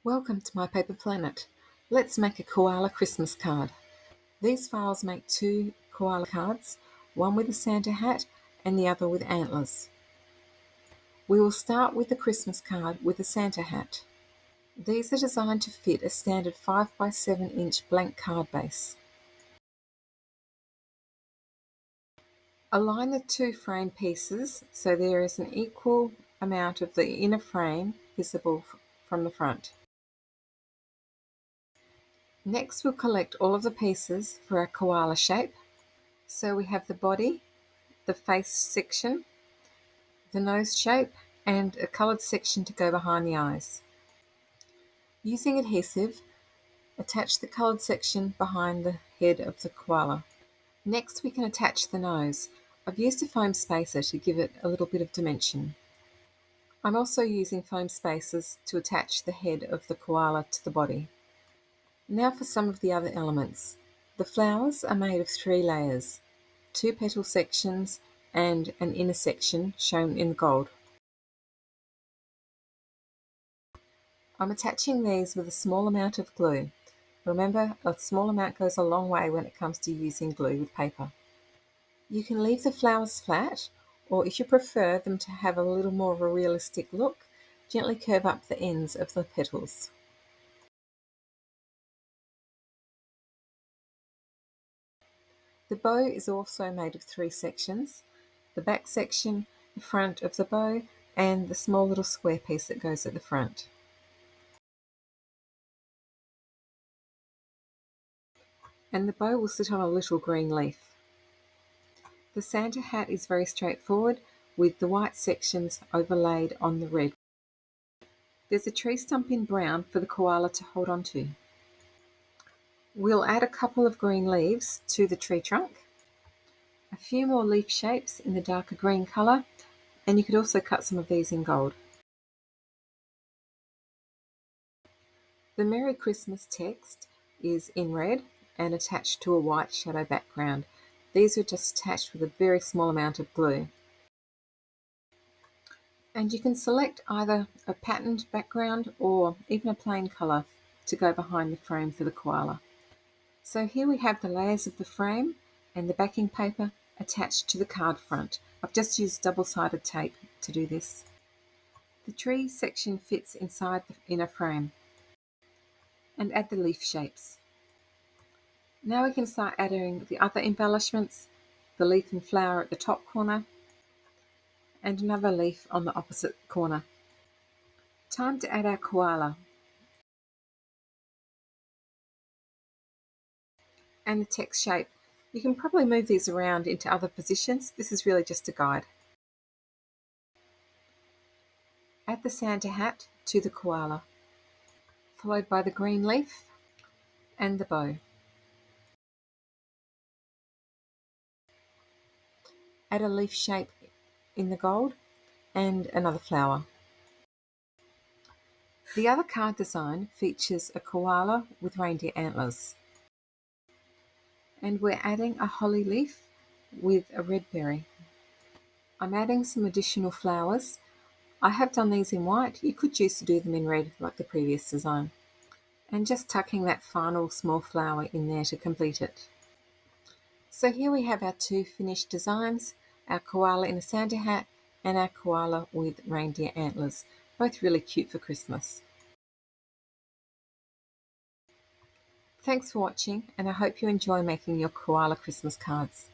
Welcome to my paper planet. Let's make a koala Christmas card. These files make 2 koala cards, one with a Santa hat and the other with antlers. We will start with the Christmas card with a Santa hat. These are designed to fit a standard 5 by 7 inch blank card base. Align the 2 frame pieces so there is an equal amount of the inner frame visible from the front. Next, we'll collect all of the pieces for our koala shape. So we have the body, the face section, the nose shape, and a coloured section to go behind the eyes. Using adhesive, attach the coloured section behind the head of the koala. Next, we can attach the nose. I've used a foam spacer to give it a little bit of dimension. I'm also using foam spacers to attach the head of the koala to the body. Now for some of the other elements. The flowers are made of 3 layers, 2 petal sections and an inner section shown in gold. I'm attaching these with a small amount of glue. Remember, a small amount goes a long way when it comes to using glue with paper. You can leave the flowers flat, or if you prefer them to have a little more of a realistic look, gently curve up the ends of the petals. The bow is also made of 3 sections, the back section, the front of the bow, and the small little square piece that goes at the front. And the bow will sit on a little green leaf. The Santa hat is very straightforward, with the white sections overlaid on the red. There's a tree stump in brown for the koala to hold on to. We'll add a couple of green leaves to the tree trunk, a few more leaf shapes in the darker green colour, and you could also cut some of these in gold. The Merry Christmas text is in red and attached to a white shadow background. These are just attached with a very small amount of glue. And you can select either a patterned background or even a plain colour to go behind the frame for the koala. So here we have the layers of the frame and the backing paper attached to the card front. I've just used double-sided tape to do this. The tree section fits inside the inner frame. And add the leaf shapes. Now we can start adding the other embellishments, the leaf and flower at the top corner, and another leaf on the opposite corner. Time to add our koala. And the text shape. You can probably move these around into other positions. This is really just a guide. Add the Santa hat to the koala, followed by the green leaf and the bow. Add a leaf shape in the gold and another flower. The other card design features a koala with reindeer antlers. And we're adding a holly leaf with a red berry. I'm adding some additional flowers. I have done these in white. You could choose to do them in red like the previous design. And just tucking that final small flower in there to complete it. So here we have our 2 finished designs, our koala in a Santa hat and our koala with reindeer antlers, both really cute for Christmas. Thanks for watching, and I hope you enjoy making your koala Christmas cards.